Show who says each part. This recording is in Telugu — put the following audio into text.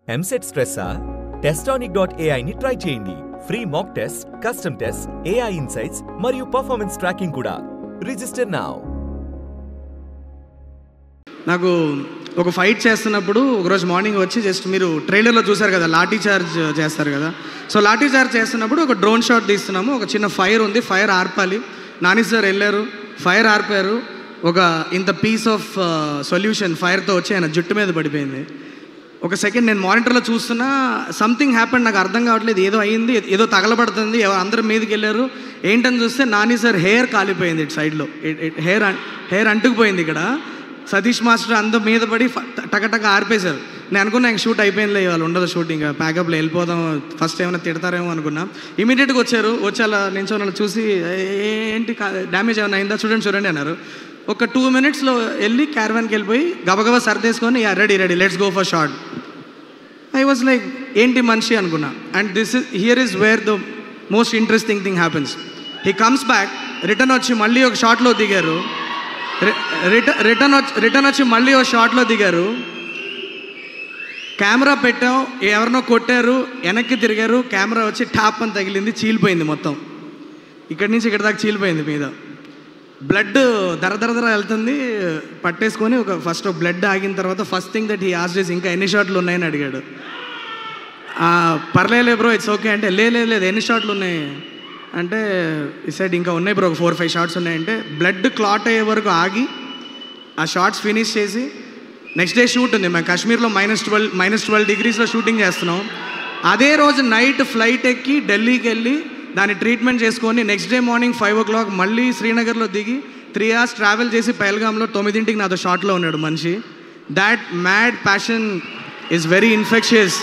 Speaker 1: ఎంసెట్ స్ట్రెస్సా? Testonic.ai ని ట్రై చేయండి. Free mock test, custom test, AI insights మరియు పర్ఫార్మెన్స్ ట్రాకింగ్ కూడా. Register now.
Speaker 2: నాకు ఒక ఫైట్ చేస్తున్నప్పుడు ఒకరోజు మార్నింగ్ వచ్చి జస్ట్ మీరు ట్రైలర్లో చూసారు కదా, లాఠీ చార్జ్ చేస్తారు కదా. సో లాఠీ చార్జ్ చేస్తున్నప్పుడు ఒక డ్రోన్ షాట్ తీస్తున్నాము. ఒక చిన్న ఫైర్ ఉంది, ఫైర్ ఆర్పాలి. నాని సార్ వెళ్ళారు, ఫైర్ ఆర్పారు. ఒక ఇంత పీస్ ఆఫ్ సొల్యూషన్ ఫైర్తో వచ్చి ఆయన జుట్టు మీద పడిపోయింది. ఒక సెకండ్ నేను మానిటర్లో చూస్తున్నా, సంథింగ్ హ్యాపెండ్, నాకు అర్థం కావట్లేదు. ఏదో అయ్యింది, ఏదో తగలబడుతుంది, అందరూ మీదకి వెళ్ళారు. ఏంటని చూస్తే నాని సార్ హెయిర్ కాలిపోయింది. ఇటు సైడ్లో హెయిర్ అంటుకుపోయింది. ఇక్కడ సతీష్ మాస్టర్ అందరూ మీద పడి టకటక ఆర్పేశారు. నేను అనుకున్నా ఇంక షూట్ అయిపోయిందిలే, వాళ్ళు ఉండదు షూటింగ్, ప్యాకప్లో వెళ్ళిపోదాం, ఫస్ట్ ఏమైనా తిడతారేమో అనుకున్నా. ఇమీడియట్గా వచ్చారు. వచ్చి అలా నించోని చూసి ఏంటి డ్యామేజ్ ఏమైనా అయిందా చూడండి అన్నారు. ఒక 2 minutesలో వెళ్ళి క్యారవాన్కి వెళ్ళిపోయి గబగబా సర్దేసుకొని ready let's go for shot. I was like ఏంటి మనిషి అనుకున్నా. And here is where the most interesting thing happens. He comes back, return వచ్చి మళ్ళీ ఒక షాట్లో దిగారు. రిటర్న్ వచ్చి మళ్ళీ ఒక షాట్లో దిగారు. కెమెరా పెట్టాం, ఎవరినో కొట్టారు, వెనక్కి తిరిగారు, కెమెరా వచ్చి టాప్ అని తగిలింది, చీలిపోయింది మొత్తం. ఇక్కడి నుంచి ఇక్కడ దాకా చీలిపోయింది మీద. బ్లడ్ దర వెళ్తుంది. పట్టేసుకొని ఫస్ట్ బ్లడ్ ఆగిన తర్వాత first thing that he asked ఇంకా ఎన్ని షాట్లు ఉన్నాయని అడిగాడు. పర్లేదు బ్రో, ఇట్స్ ఓకే అంటే, లేదు ఎన్ని షాట్లు ఉన్నాయి అంటే, ఈ సైడ్ ఇంకా ఉన్నాయి బ్రో, ఒక 4-5 షాట్స్ ఉన్నాయంటే, బ్లడ్ క్లాట్ అయ్యే వరకు ఆగి ఆ షాట్స్ ఫినిష్ చేసి నెక్స్ట్ డే షూట్ ఉంది. మేము కాశ్మీర్లో -12 degreesలో షూటింగ్ చేస్తున్నాం. అదే రోజు నైట్ ఫ్లైట్ ఎక్కి ఢిల్లీకి వెళ్ళి దాన్ని ట్రీట్మెంట్ చేసుకొని నెక్స్ట్ డే మార్నింగ్ 5 o'clock మళ్ళీ శ్రీనగర్లో దిగి 3 hours ట్రావెల్ చేసి పహల్గామ్లో 9 గంటలకు నాతో షాట్లో ఉన్నాడు మనిషి. That mad passion is very infectious.